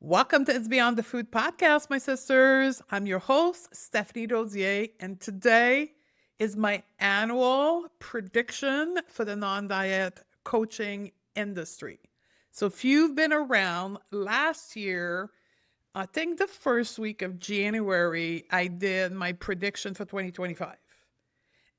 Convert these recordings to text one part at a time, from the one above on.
Welcome to It's Beyond the Food podcast, my sisters. I'm your host, Stephanie Dodier, and today is my annual prediction for the non-diet coaching industry. So if you've been around last year, I think the first week of January, I did my prediction for 2025.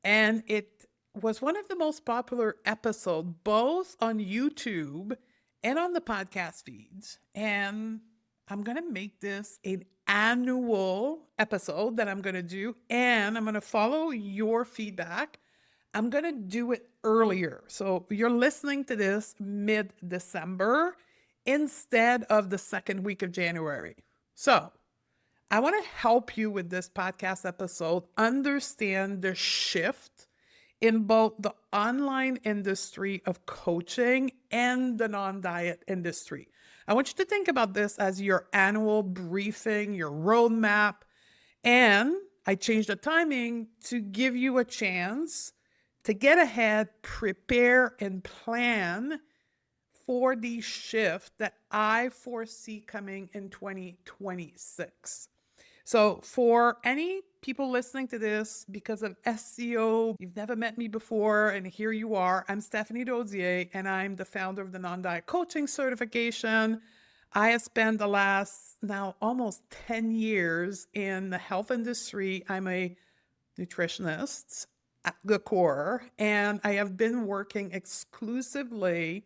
And it was one of the most popular episodes, both on YouTube and on the podcast feeds. And I'm going to make this an annual episode that I'm going to do, and I'm going to follow your feedback. I'm going to do it earlier. So you're listening to this mid-December instead of the second week of January. So I want to help you with this podcast episode understand the shift in both the online industry of coaching and the non-diet industry. I want you to think about this as your annual briefing, your roadmap, and I changed the timing to give you a chance to get ahead, prepare, and plan for the shift that I foresee coming in 2026. So for any people listening to this because of SEO, you've never met me before, and here you are. I'm Stephanie Dodier, and I'm the founder of the Non-Diet Coaching Certification. I have spent the last now almost 10 years in the health industry. I'm a nutritionist at the core, and I have been working exclusively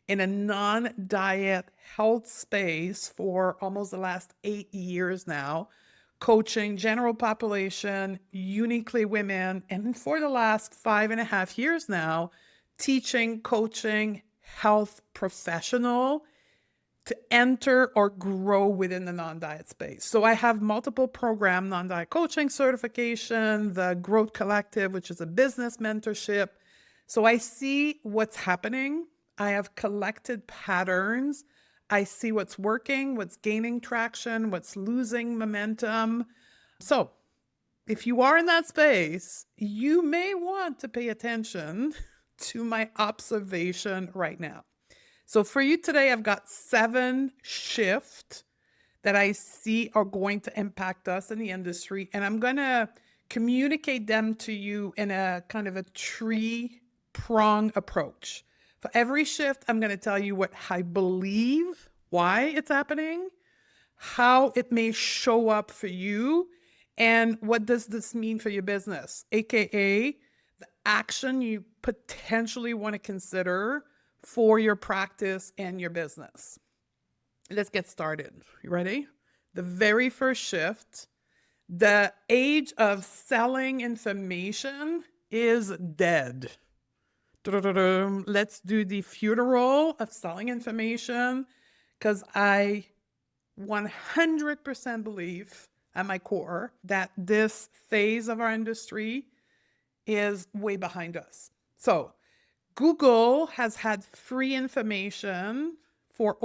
in a non-diet health space for almost the last 8 years now, coaching general population, uniquely women, and for the last 5.5 years now, teaching, coaching health professional to enter or grow within the non-diet space. So I have multiple program non-diet coaching certification, the Growth Collective, which is a business mentorship. So I see what's happening. I have collected patterns. I see what's working, what's gaining traction, what's losing momentum. So if you are in that space, you may want to pay attention to my observation right now. So for you today, I've got 7 shifts that I see are going to impact us in the industry, and I'm going to communicate them to you in a kind of a three-prong approach. For every shift, I'm going to tell you what I believe, why it's happening, how it may show up for you, and what does this mean for your business, aka the action you potentially want to consider for your practice and your business. Let's get started. You ready? The very first shift, the age of selling information is dead. Let's do the funeral of selling information, because I 100% believe at my core that this phase of our industry is way behind us. So Google has had free information for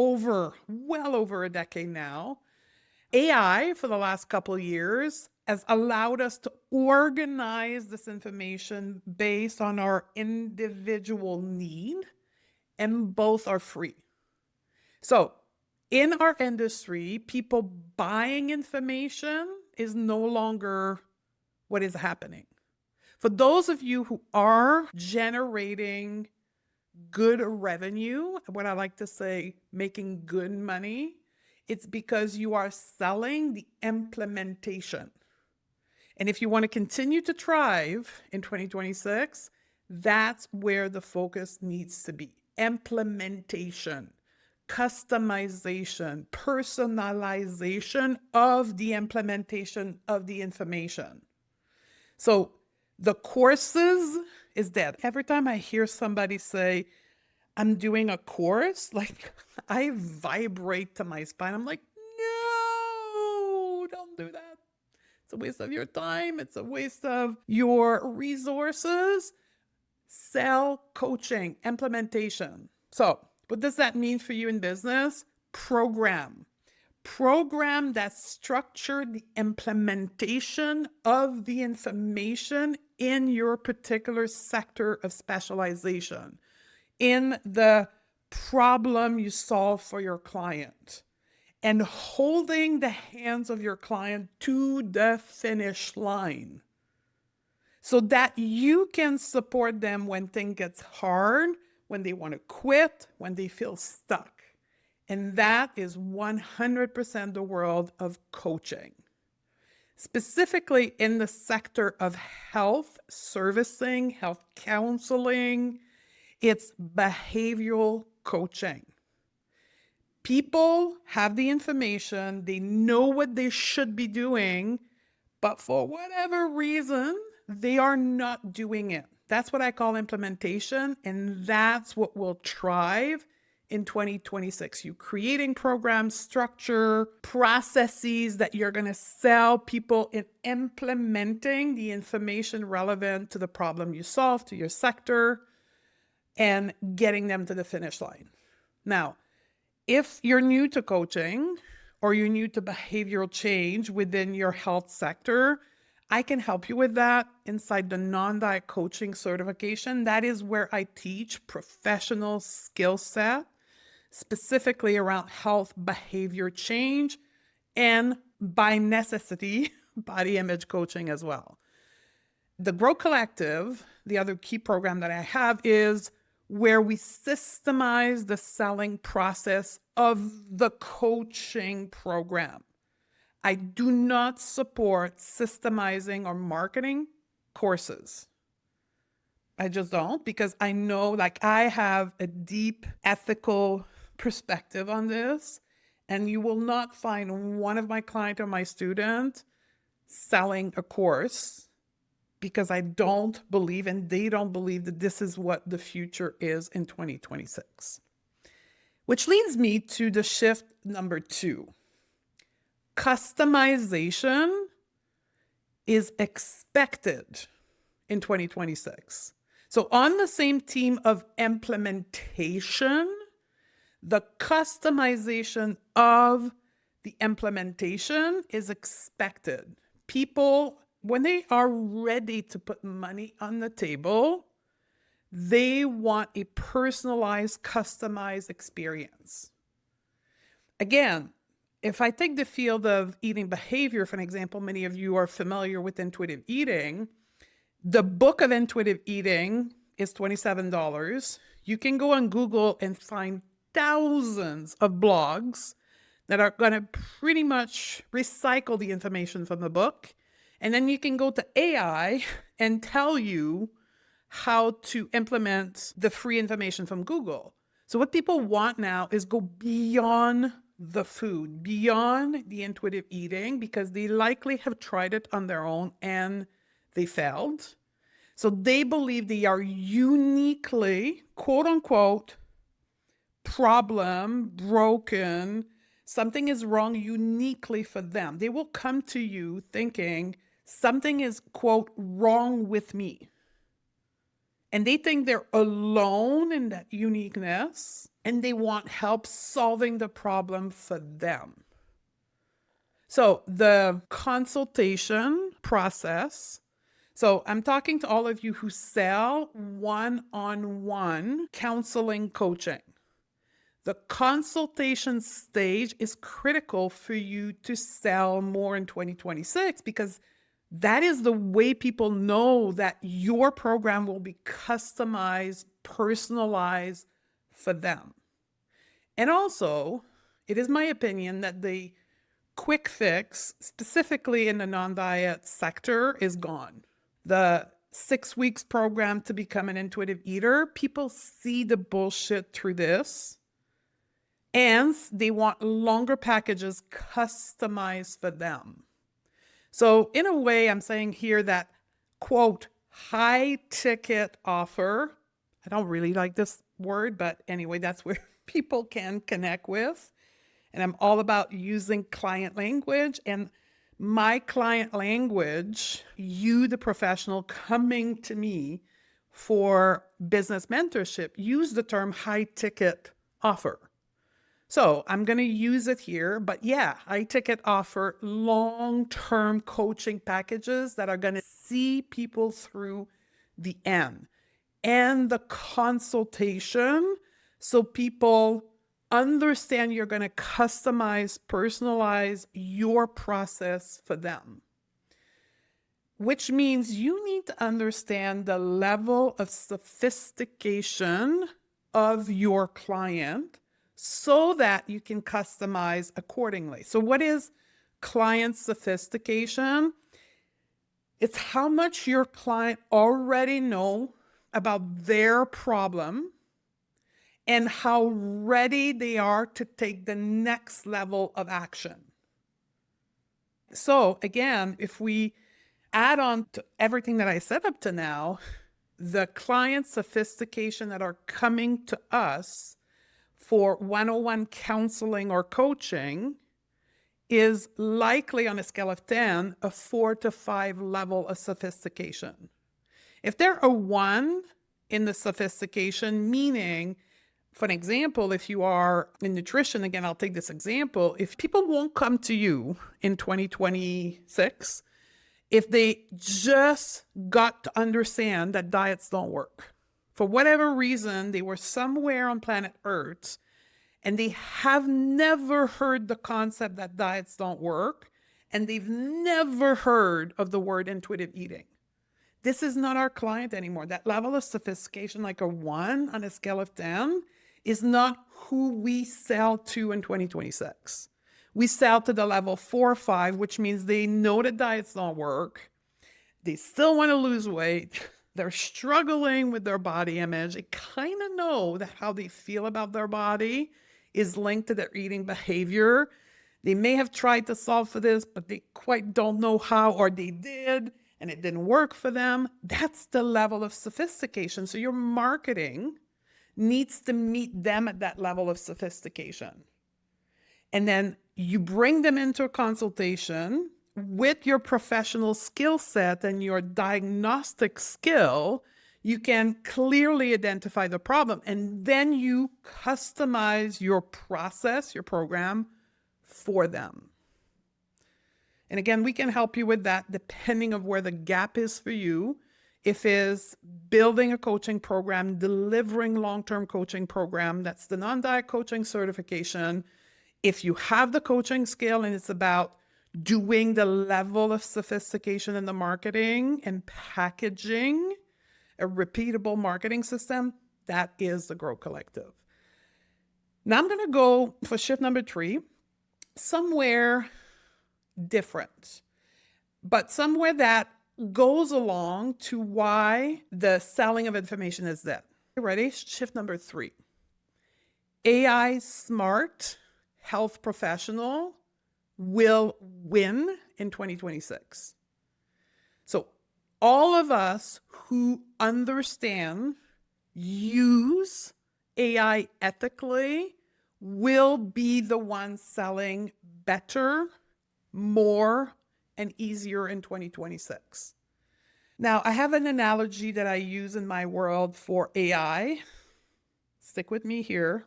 well over a decade now. AI for the last couple of years has allowed us to organize this information based on our individual need, and both are free. So in our industry, people buying information is no longer what is happening. For those of you who are generating good revenue, what I like to say, making good money, it's because you are selling the implementation. And if you want to continue to thrive in 2026, that's where the focus needs to be. Implementation, customization, personalization of the implementation of the information. So the courses is dead. Every time I hear somebody say, I'm doing a course, like I vibrate to my spine. I'm like, no, don't do that. It's a waste of your time. It's a waste of your resources. Sell coaching, implementation. So what does that mean for you in business? Program that structure the implementation of the information in your particular sector of specialization, in the problem you solve for your client. and holding the hands of your client to the finish line so that you can support them when things get hard, when they want to quit, when they feel stuck. And that is 100% the world of coaching. Specifically in the sector of health servicing, health counseling, it's behavioral coaching. People have the information, they know what they should be doing, but for whatever reason, they are not doing it. That's what I call implementation, and that's what will thrive in 2026. You creating programs, structure, processes that you're going to sell people in implementing the information relevant to the problem you solve, to your sector, and getting them to the finish line. Now, if you're new to coaching or you're new to behavioral change within your health sector, I can help you with that inside the non-diet coaching certification. That is where I teach professional skill set, specifically around health behavior change and by necessity, body image coaching as well. The Grow Collective, the other key program that I have, is where we systemize the selling process of the coaching program. I do not support systemizing or marketing courses. I just don't, because I know, like, I have a deep ethical perspective on this, and you will not find one of my client or my student selling a course, because I don't believe, and they don't believe, that this is what the future is in 2026. Which leads me to the shift number 2. Customization is expected in 2026. So on the same team of implementation, the customization of the implementation is expected. People, when they are ready to put money on the table, they want a personalized, customized experience. Again, if I take the field of eating behavior, for an example, many of you are familiar with intuitive eating. The book of intuitive eating is $27. You can go on Google and find thousands of blogs that are going to pretty much recycle the information from the book. And then you can go to AI and tell you how to implement the free information from Google. So what people want now is go beyond the food, beyond the intuitive eating, because they likely have tried it on their own and they failed. So they believe they are uniquely, quote unquote, broken, something is wrong uniquely for them. They will come to you thinking something is, quote, wrong with me. And they think they're alone in that uniqueness, and they want help solving the problem for them. So the consultation process, so I'm talking to all of you who sell one-on-one counseling coaching. The consultation stage is critical for you to sell more in 2026, because that is the way people know that your program will be customized, personalized for them. And also, it is my opinion that the quick fix, specifically in the non-diet sector, is gone. The 6 weeks program to become an intuitive eater, people see the bullshit through this, and they want longer packages customized for them. So in a way, I'm saying here that, quote, high ticket offer, I don't really like this word, but anyway, that's where people can connect with. And I'm all about using client language, and my client language, you, the professional coming to me for business mentorship, use the term high ticket offer. So I'm going to use it here, but yeah, high ticket offer long-term coaching packages that are going to see people through the end, and the consultation, so people understand you're going to customize, personalize your process for them, which means you need to understand the level of sophistication of your client so that you can customize accordingly. So what is client sophistication? It's how much your client already know about their problem and how ready they are to take the next level of action. So again, if we add on to everything that I said up to now, the client sophistication that are coming to us for one-on-one counseling or coaching is likely, on a scale of 10, a 4 to 5 level of sophistication. If they're a 1 in the sophistication, meaning, for an example, if you are in nutrition, again, I'll take this example, if people won't come to you in 2026, if they just got to understand that diets don't work, for whatever reason, they were somewhere on planet Earth and they have never heard the concept that diets don't work, and they've never heard of the word intuitive eating. This is not our client anymore. That level of sophistication, like a 1 on a scale of 10, is not who we sell to in 2026. We sell to the level 4 or 5, which means they know that diets don't work. They still want to lose weight. They're struggling with their body image. They kind of know that how they feel about their body is linked to their eating behavior. They may have tried to solve for this, but they quite don't know how, or they did, and it didn't work for them. That's the level of sophistication. So your marketing needs to meet them at that level of sophistication. And then you bring them into a consultation with your professional skill set and your diagnostic skill. You can clearly identify the problem, and then you customize your process, your program for them. And again, we can help you with that depending on where the gap is for you. If it's building a coaching program, delivering long-term coaching program, that's the non-diet coaching certification. If you have the coaching skill and it's about doing the level of sophistication in the marketing and packaging a repeatable marketing system, that is the Grow Collective. Now I'm going to go for shift number 3, somewhere different, but somewhere that goes along to why the selling of information is that. Ready? Shift number 3. AI smart health professional will win in 2026. So all of us who understand, use AI ethically will be the ones selling better, more, and easier in 2026. Now, I have an analogy that I use in my world for AI. Stick with me here.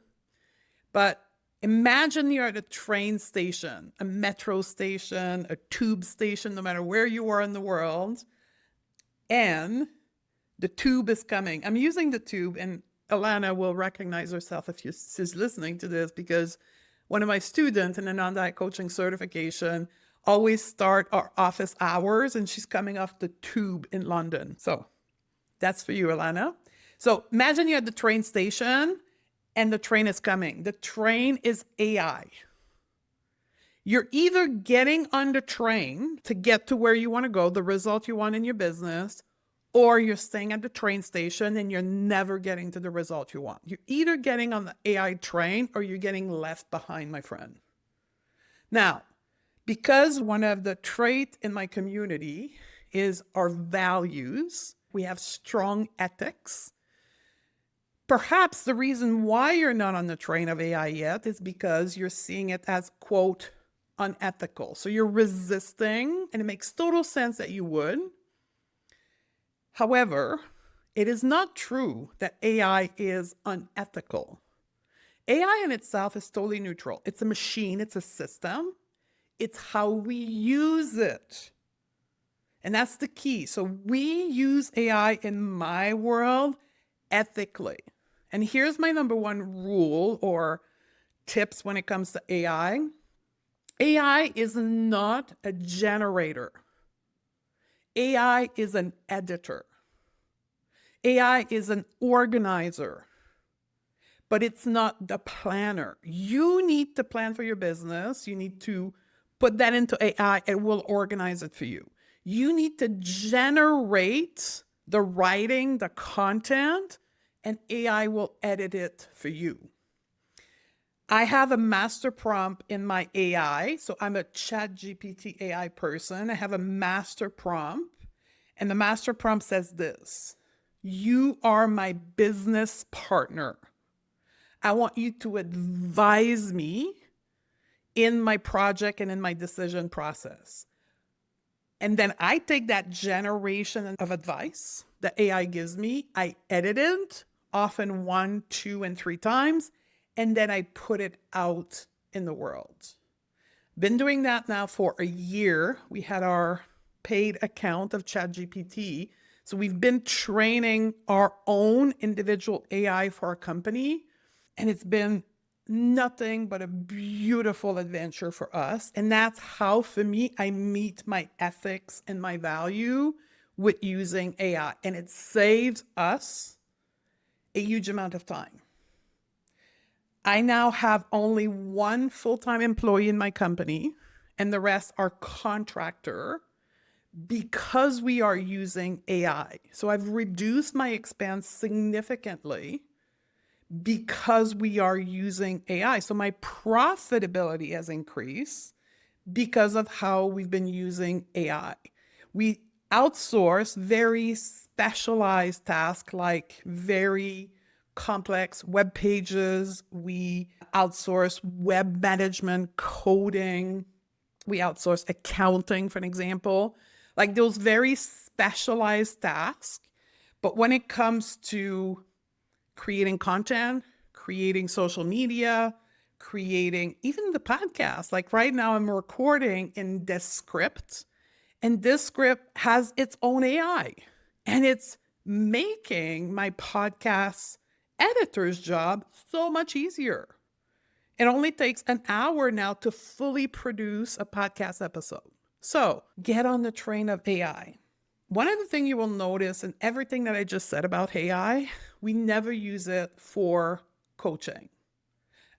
But imagine you're at a train station, a metro station, a tube station, no matter where you are in the world, and the tube is coming. I'm using the tube, and Alana will recognize herself if she's listening to this, because one of my students in the non-diet coaching certification always start our office hours, and she's coming off the tube in London. So that's for you, Alana. So imagine you're at the train station and the train is coming. The train is AI. You're either getting on the train to get to where you want to go, the result you want in your business, or you're staying at the train station and you're never getting to the result you want. You're either getting on the AI train or you're getting left behind, my friend. Now, because one of the traits in my community is our values, we have strong ethics. Perhaps the reason why you're not on the train of AI yet is because you're seeing it as, quote, unethical. So you're resisting, and it makes total sense that you would. However, it is not true that AI is unethical. AI in itself is totally neutral. It's a machine, it's a system. It's how we use it. And that's the key. So we use AI in my world ethically. And here's my number one rule or tips when it comes to AI. AI is not a generator. AI is an editor. AI is an organizer, but it's not the planner. You need to plan for your business. You need to put that into AI. It will organize it for you. You need to generate the writing, the content, and AI will edit it for you. I have a master prompt in my AI. So I'm a ChatGPT AI person. I have a master prompt, and the master prompt says this: you are my business partner. I want you to advise me in my project and in my decision process. And then I take that generation of advice that AI gives me, I edit it, often 1, 2, and 3 times, and then I put it out in the world. Been doing that now for a year. We had our paid account of ChatGPT. So we've been training our own individual AI for our company, and it's been nothing but a beautiful adventure for us. And that's how, for me, I meet my ethics and my value with using AI. And it saves us a huge amount of time. I now have only one full-time employee in my company, and the rest are contractor, because we are using AI. So I've reduced my expense significantly because we are using AI. So my profitability has increased because of how we've been using AI. We outsource very specialized tasks like very complex web pages. We outsource web management, coding. We outsource accounting, for an example, like those very specialized tasks. But when it comes to creating content, creating social media, creating even the podcast. Like right now I'm recording in this script, and this script has its own AI, and it's making my podcast editor's job so much easier. It only takes an hour now to fully produce a podcast episode. So get on the train of AI. One of the things you will notice in everything that I just said about AI, we never use it for coaching.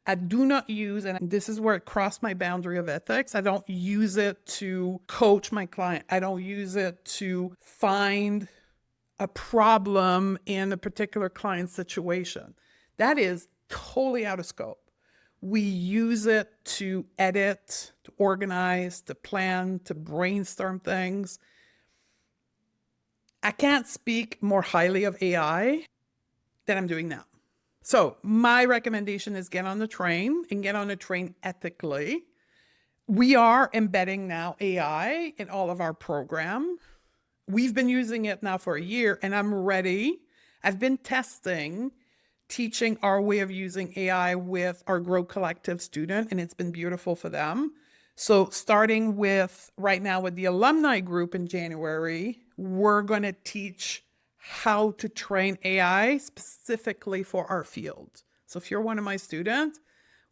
I do not use, and this is where it crossed my boundary of ethics, I don't use it to coach my client. I don't use it to find a problem in a particular client situation. That is totally out of scope. We use it to edit, to organize, to plan, to brainstorm things. I can't speak more highly of AI than I'm doing now. So my recommendation is get on the train, and get on the train ethically. We are embedding now AI in all of our program. We've been using it now for a year, and I'm ready. I've been testing, teaching our way of using AI with our Grow Collective student, and it's been beautiful for them. So starting with right now with the alumni group in January, we're going to teach how to train AI specifically for our field. So if you're one of my students,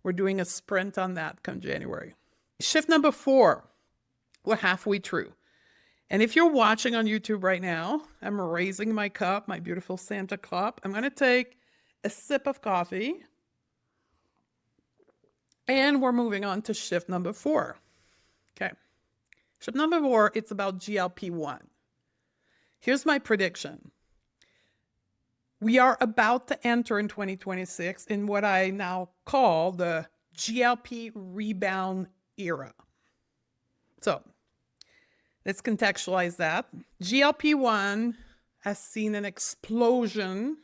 we're doing a sprint on that come January. Shift number 4, we're halfway through. And if you're watching on YouTube right now, I'm raising my cup, my beautiful Santa cup. I'm going to take a sip of coffee. And we're moving on to shift number 4. Okay. Shift number 4, it's about GLP-1. Here's my prediction. We are about to enter in 2026 in what I now call the GLP rebound era. So let's contextualize that. GLP-1 has seen an explosion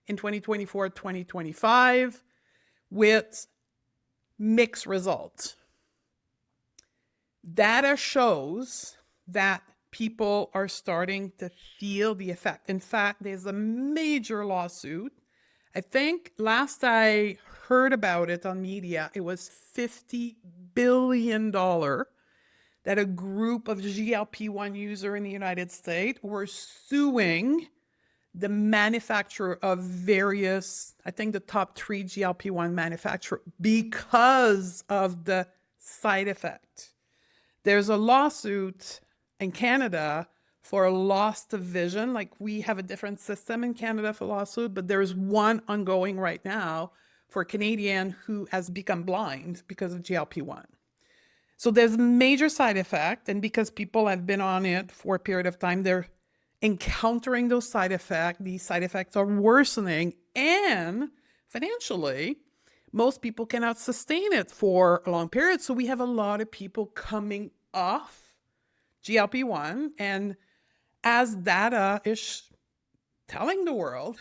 in 2024, 2025 with mixed results. Data shows that people are starting to feel the effect. In fact, there's a major lawsuit. I think last I heard about it on media, it was $50 billion that a group of GLP-1 users in the United States were suing the manufacturer of various, I think the top 3 GLP-1 manufacturer, because of the side effect. There's a lawsuit in Canada for a loss of vision. Like, we have a different system in Canada for lawsuit, but there's one ongoing right now for a Canadian who has become blind because of GLP-1. So there's major side effect, and because people have been on it for a period of time, they're encountering those side effects. These side effects are worsening, and financially, most people cannot sustain it for a long period. So we have a lot of people coming off GLP-1, and as data is telling the world,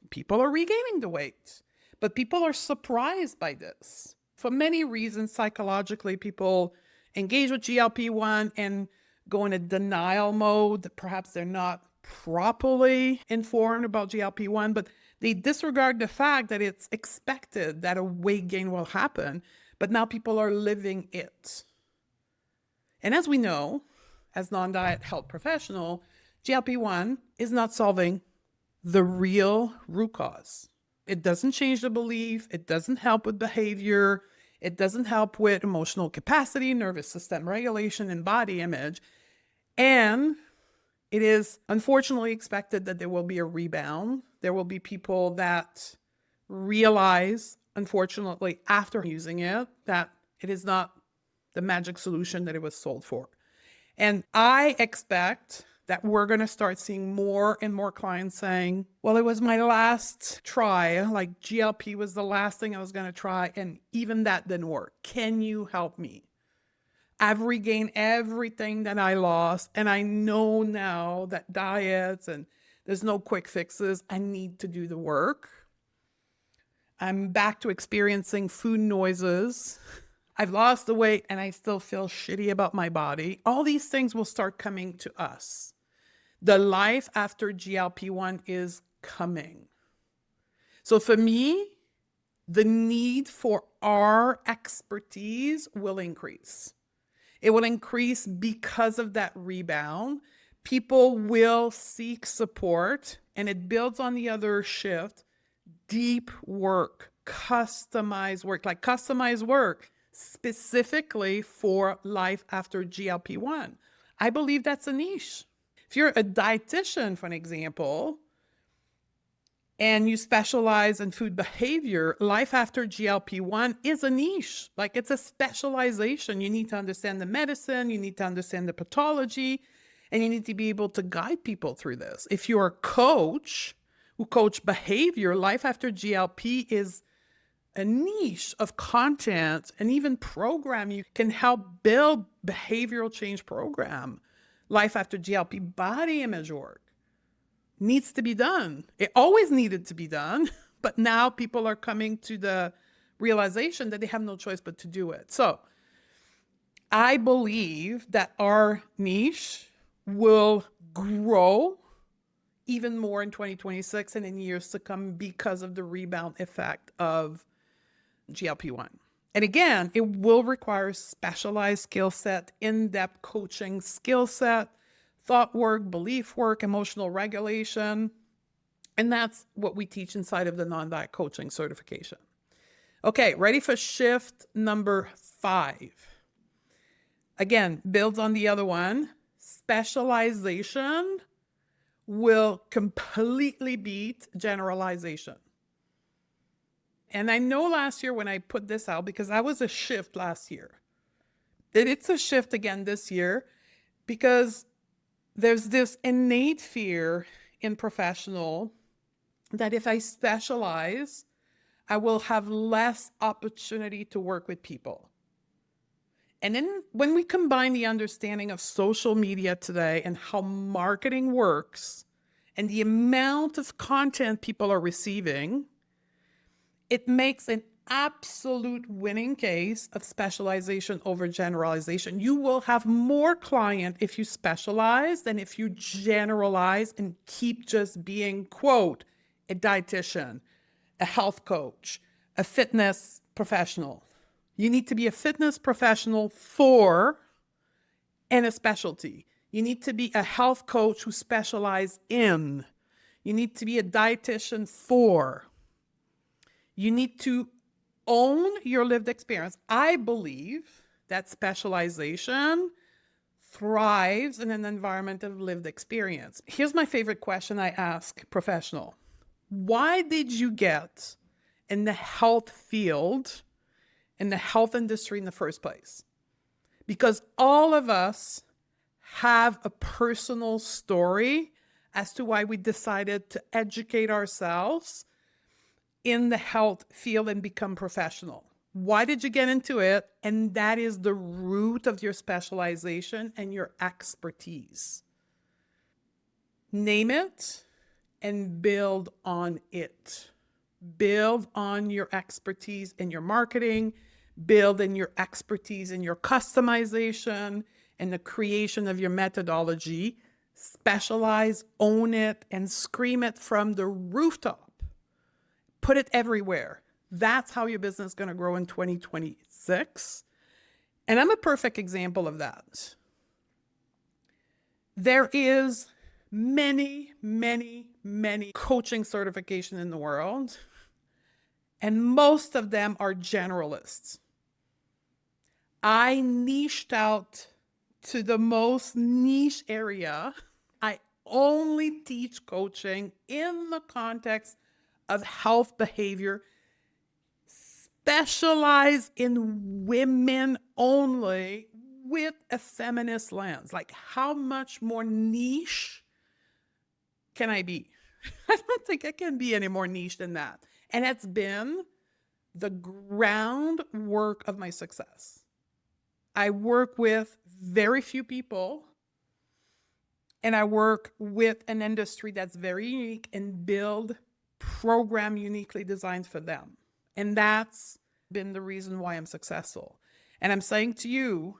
people are regaining the weight. But people are surprised by this. For many reasons, psychologically, people engage with GLP-1 and go in a denial mode. Perhaps they're not properly informed about GLP-1, but they disregard the fact that it's expected that a weight gain will happen, but now people are living it. And as we know, as non-diet health professional, GLP-1 is not solving the real root cause. It doesn't change the belief. It doesn't help with behavior. It doesn't help with emotional capacity, nervous system regulation, and body image. And it is unfortunately expected that there will be a rebound. There will be people that realize, unfortunately, after using it, that it is not the magic solution that it was sold for. And I expect that we're going to start seeing more and more clients saying, well, it was my last try. Like, GLP was the last thing I was going to try, and even that didn't work. Can you help me? I've regained everything that I lost, and I know now that diets and there's no quick fixes. I need to do the work. I'm back to experiencing food noises. I've lost the weight and I still feel shitty about my body. All these things will start coming to us. The life after GLP-1 is coming. So for me, the need for our expertise will increase. It will increase because of that rebound. People will seek support, and it builds on the other shift. Deep work, customized work specifically for life after GLP-1. I believe that's a niche. If you're a dietitian, for an example, and you specialize in food behavior, life after GLP-1 is a niche. Like, it's a specialization. You need to understand the medicine, you need to understand the pathology, and you need to be able to guide people through this. If you're a coach who coach behavior, life after GLP is a niche of content and even program. You can help build behavioral change program. Life after GLP body image work needs to be done. It always needed to be done, but now people are coming to the realization that they have no choice but to do it. So I believe that our niche will grow even more in 2026 and in years to come because of the rebound effect of GLP-1. And again, it will require specialized skill set, in-depth coaching skill set, thought work, belief work, emotional regulation. And that's what we teach inside of the non-diet coaching certification. Okay, ready for shift number 5. Again, builds on the other one. Specialization will completely beat generalization. And I know last year when I put this out, because that was a shift last year, that it's a shift again this year, because there's this innate fear in professional that if I specialize, I will have less opportunity to work with people. And then when we combine the understanding of social media today and how marketing works and the amount of content people are receiving, it makes an absolute winning case of specialization over generalization. You will have more client if you specialize than if you generalize and keep just being, quote, a dietitian, a health coach, a fitness professional. You need to be a fitness professional for and a specialty. You need to be a health coach who specializes in. You need to be a dietitian 4. You need to own your lived experience. I believe that specialization thrives in an environment of lived experience. Here's my favorite question I ask professional. Why did you get in the health field, in the health industry in the first place? Because all of us have a personal story as to why we decided to educate ourselves in the health field and become professional. Why did you get into it? And that is the root of your specialization and your expertise. Name it and build on it. Build on your expertise in your marketing, build in your expertise in your customization and the creation of your methodology. Specialize, own it, and scream it from the rooftop. Put it everywhere. That's how your business is going to grow in 2026. And I'm a perfect example of that. There is many coaching certifications in the world, and most of them are generalists. I niched out to the most niche area. I only teach coaching in the context of health behavior, specialize in women only with a feminist lens. Like, how much more niche can I be? I don't think I can be any more niche than that. And it's been the groundwork of my success. I work with very few people, and I work with an industry that's very unique and build program uniquely designed for them. And that's been the reason why I'm successful. And I'm saying to you,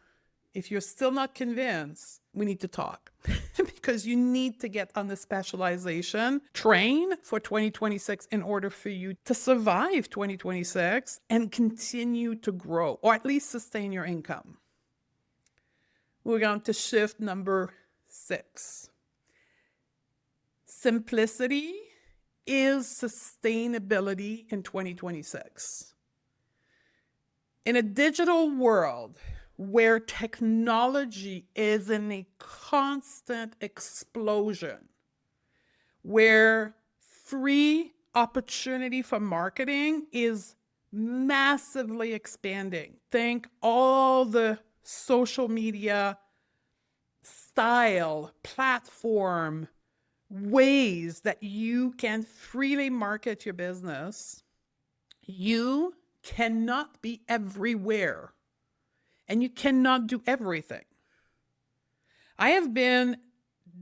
if you're still not convinced, we need to talk because you need to get on the specialization train for 2026 in order for you to survive 2026 and continue to grow, or at least sustain your income. We're going to shift number 6. Simplicity is sustainability in 2026. In a digital world where technology is in a constant explosion, where free opportunity for marketing is massively expanding. Think all the social media style, platform, ways that you can freely market your business. You cannot be everywhere, and you cannot do everything. I have been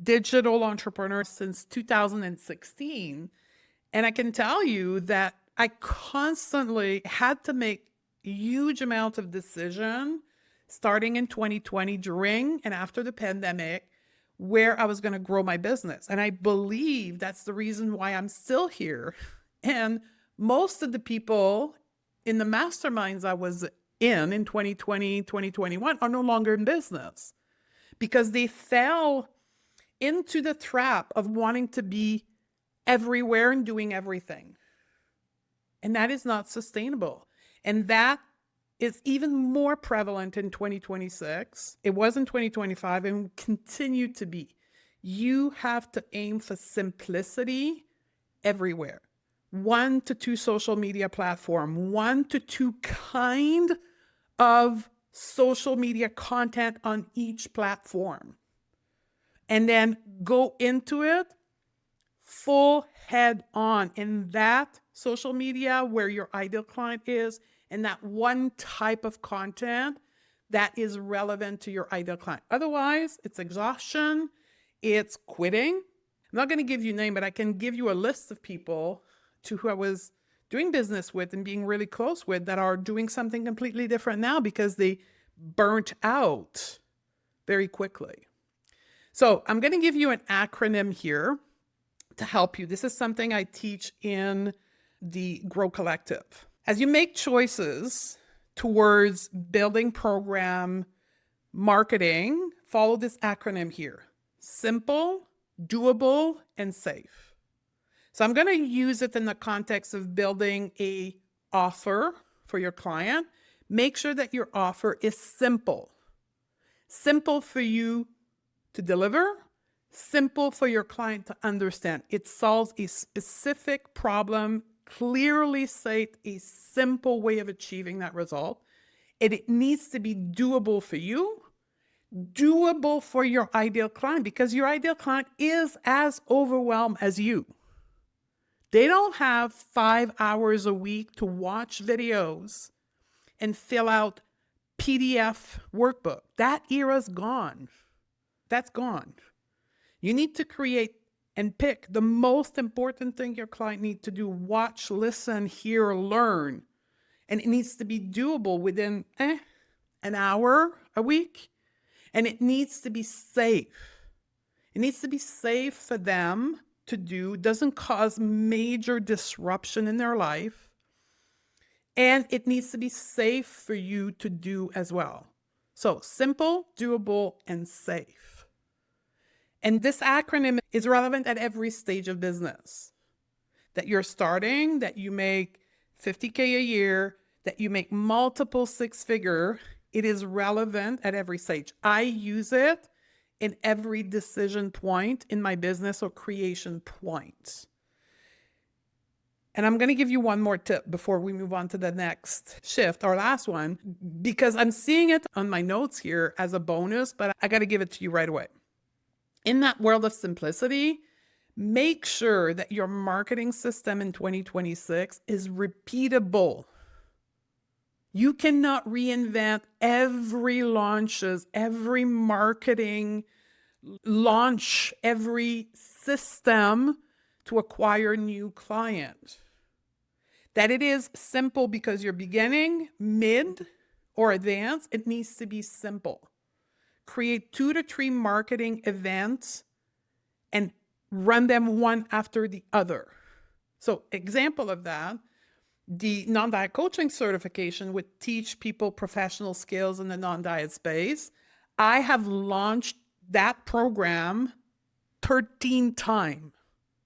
digital entrepreneur since 2016, and I can tell you that I constantly had to make huge amounts of decision starting in 2020 during and after the pandemic where I was going to grow my business. And I believe that's the reason why I'm still here. And most of the people in the masterminds I was in 2020, 2021 are no longer in business because they fell into the trap of wanting to be everywhere and doing everything. And that is not sustainable. And that is even more prevalent in 2026. It was in 2025 and will continue to be. You have to aim for simplicity everywhere. 1 to 2 social media platform, 1 to 2 kind of social media content on each platform. And then go into it full head on in that social media where your ideal client is, and that one type of content that is relevant to your ideal client. Otherwise, it's exhaustion, it's quitting. I'm not going to give you a name, but I can give you a list of people to who I was doing business with and being really close with that are doing something completely different now because they burnt out very quickly. So I'm going to give you an acronym here to help you. This is something I teach in the Grow Collective. As you make choices towards building program marketing, follow this acronym here. Simple, doable, and safe. So I'm going to use it in the context of building a offer for your client. Make sure that your offer is simple. Simple for you to deliver, simple for your client to understand. It solves a specific problem, clearly state a simple way of achieving that result. It needs to be doable for you, doable for your ideal client, because your ideal client is as overwhelmed as you. They don't have 5 hours a week to watch videos and fill out PDF workbook. That era's gone. That's gone. You need to create and pick the most important thing your client needs to do. Watch, listen, hear, learn. And it needs to be doable within an hour a week. And it needs to be safe. It needs to be safe for them to do. It doesn't cause major disruption in their life. And it needs to be safe for you to do as well. So simple, doable, and safe. And this acronym is relevant at every stage of business. That you're starting, that you make $50K a year, that you make multiple six-figure, it is relevant at every stage. I use it in every decision point in my business or creation point. And I'm going to give you one more tip before we move on to the next shift, our last one, because I'm seeing it on my notes here as a bonus, but I got to give it to you right away. In that world of simplicity, make sure that your marketing system in 2026 is repeatable. You cannot reinvent every launches, every marketing launch, every system to acquire new client. That it is simple because you're beginning, mid, or advanced. It needs to be simple. Create 2 to 3 marketing events and run them one after the other. So example of that, the non-diet coaching certification would teach people professional skills in the non-diet space. I have launched that program 13 times,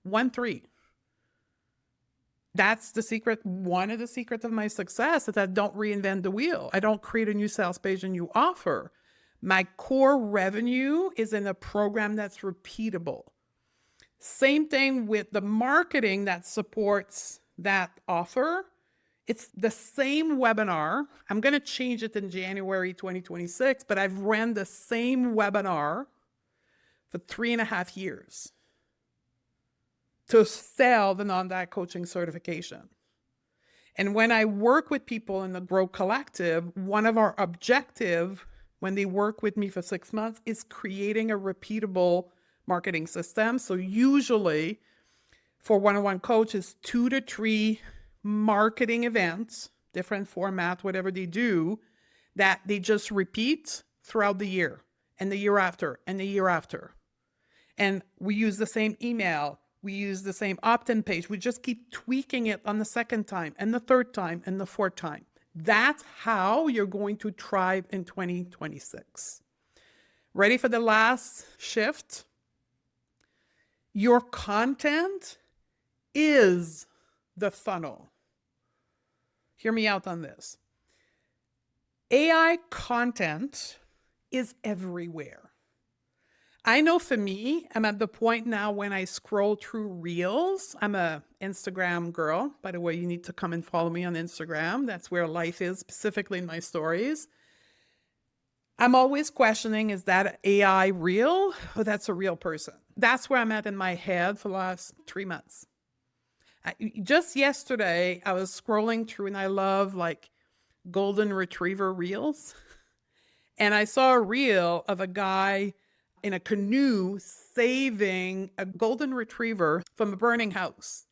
1-3. That's the secret. One of the secrets of my success is that I don't reinvent the wheel. I don't create a new sales page, a new offer. My core revenue is in a program that's repeatable. Same thing with the marketing that supports that offer. It's the same webinar. I'm going to change it in January 2026, but I've ran the same webinar for 3.5 years to sell the non-diet coaching certification. And when I work with people in the Grow Collective, one of our objectives when they work with me for 6 months is creating a repeatable marketing system. So usually for one-on-one coaches, 2 to 3 marketing events, different format, whatever they do, that they just repeat throughout the year and the year after and the year after. And we use the same email. We use the same opt-in page. We just keep tweaking it on the second time and the third time and the fourth time. That's how you're going to thrive in 2026. Ready for the last shift? Your content is the funnel. Hear me out on this. AI content is everywhere. I know for me, I'm at the point now when I scroll through Reels. I'm a Instagram girl. By the way, you need to come and follow me on Instagram. That's where life is, specifically in my stories. I'm always questioning, is that AI real or that's a real person? That's where I'm at in my head for the last 3 months. Just yesterday, I was scrolling through and I love like golden retriever reels. And I saw a reel of a guy in a canoe saving a golden retriever from a burning house.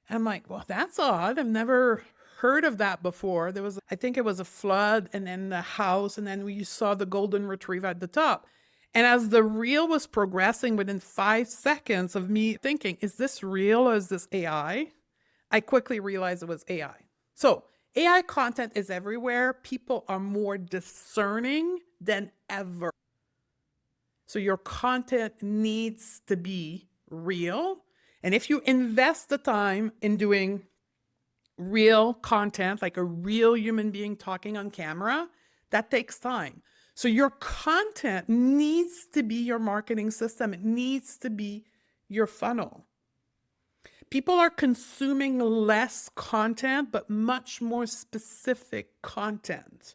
And I'm like, well, that's odd. I've never heard of that before. I think it was a flood and then the house, and then we saw the golden retriever at the top. And as the reel was progressing, within 5 seconds of me thinking, is this real or is this AI? I quickly realized it was AI. So AI content is everywhere. People are more discerning than ever. So your content needs to be real And if you invest the time in doing real content, like a real human being talking on camera, that takes time. So your content needs to be your marketing system. It needs to be your funnel. People are consuming less content, but much more specific content.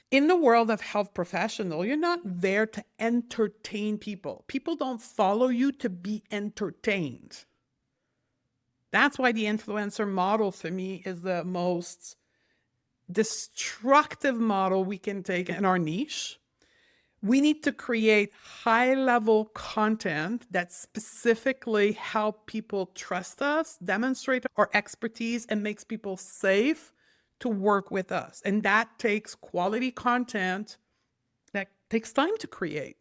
In the world of health professional, you're not there to entertain people. People don't follow you to be entertained. That's why the influencer model for me is the most destructive model we can take in our niche. We need to create high-level content that specifically help people trust us, demonstrate our expertise, and makes people safe to work with us. And that takes quality content that takes time to create.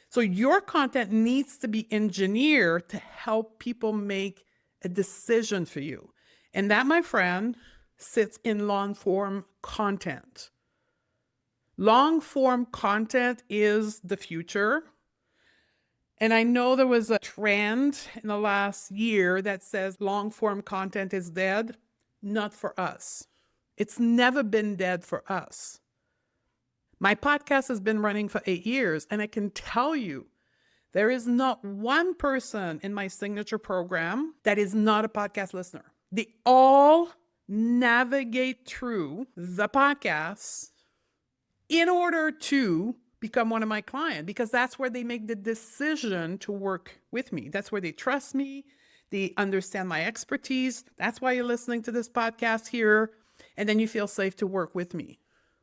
So your content needs to be engineered to help people make a decision for you. And that, my friend, sits in long-form content. Long-form content is the future. And I know there was a trend in the last year that says long-form content is dead. Not for us. It's never been dead for us. My podcast has been running for 8 years, and I can tell you, there is not one person in my signature program that is not a podcast listener. They all navigate through the podcast in order to become one of my clients, because that's where they make the decision to work with me. That's where they trust me. They understand my expertise. That's why you're listening to this podcast here. And then you feel safe to work with me.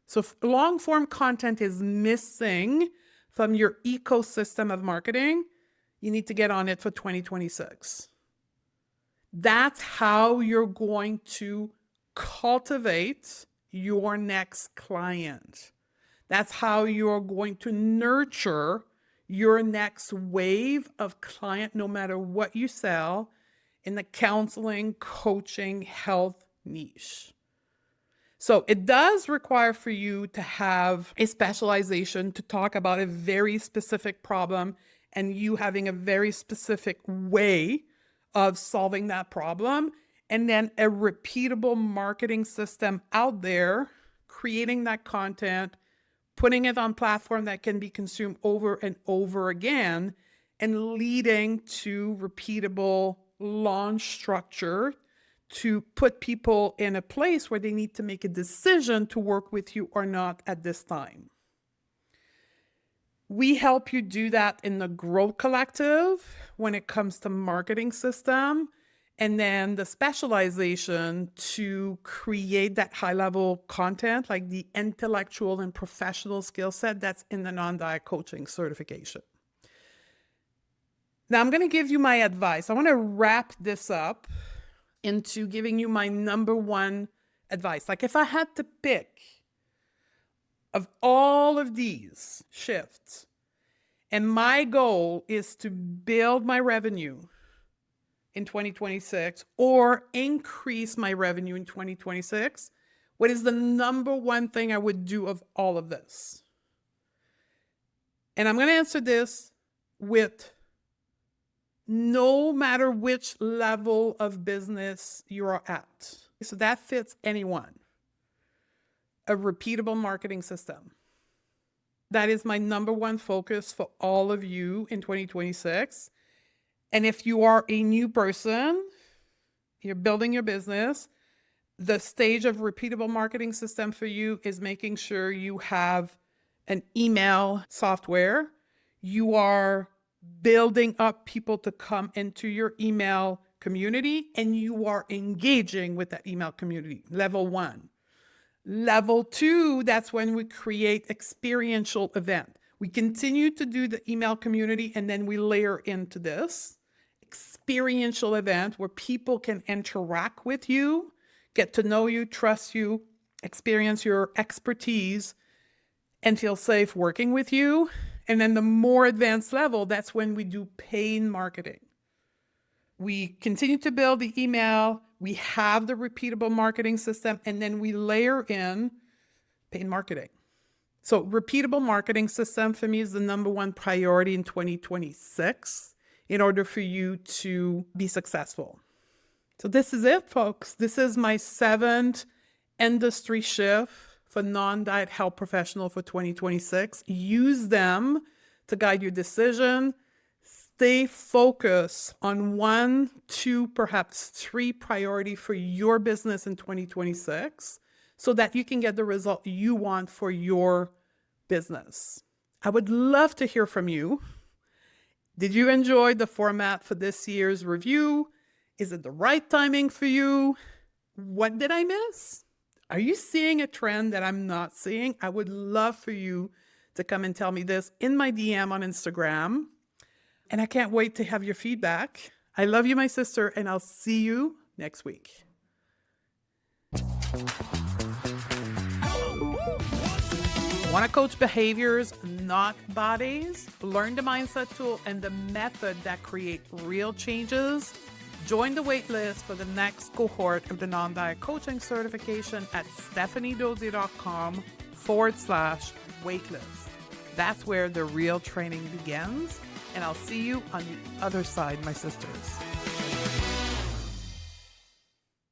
So if long form content is missing from your ecosystem of marketing, you need to get on it for 2026. That's how you're going to cultivate your next client. That's how you're going to nurture your next wave of client, no matter what you sell in the counseling, coaching, health niche. So it does require for you to have a specialization to talk about a very specific problem and you having a very specific way of solving that problem, and then a repeatable marketing system out there, creating that content, putting it on platform that can be consumed over and over again, and leading to repeatable launch structure to put people in a place where they need to make a decision to work with you or not at this time. We help you do that in the Growth Collective when it comes to marketing system, and then the specialization to create that high-level content, like the intellectual and professional skill set that's in the non-diet coaching certification. Now, I'm going to give you my advice. I want to wrap this up into giving you my number one advice. Like if I had to pick of all of these shifts, and my goal is to build my revenue in 2026 or increase my revenue in 2026, what is the number one thing I would do of all of this? And I'm going to answer this with no matter which level of business you are at. So that fits anyone. A repeatable marketing system. That is my number one focus for all of you in 2026. And if you are a new person, you're building your business, the stage of repeatable marketing system for you is making sure you have an email software. You are building up people to come into your email community, and you are engaging with that email community. Level 1. Level 2, that's when we create experiential event. We continue to do the email community, and then we layer into this experiential event where people can interact with you, get to know you, trust you, experience your expertise, and feel safe working with you. And then the more advanced level, that's when we do paid marketing. We continue to build the email, we have the repeatable marketing system, and then we layer in paid marketing. So repeatable marketing system for me is the number one priority in 2026. in order for you to be successful. So this is it, folks. This is my 7th industry shift for non-diet health professional for 2026. Use them to guide your decision. Stay focused on 1, 2, perhaps 3 priority for your business in 2026 so that you can get the result you want for your business. I would love to hear from you. Did you enjoy the format for this year's review? Is it the right timing for you? What did I miss? Are you seeing a trend that I'm not seeing? I would love for you to come and tell me this in my DM on Instagram. And I can't wait to have your feedback. I love you, my sister, and I'll see you next week. Want to coach behaviors, not bodies? Learn the mindset tool and the method that create real changes? Join the waitlist for the next cohort of the non-diet coaching certification at stephaniedodier.com/waitlist. That's where the real training begins. And I'll see you on the other side, my sisters.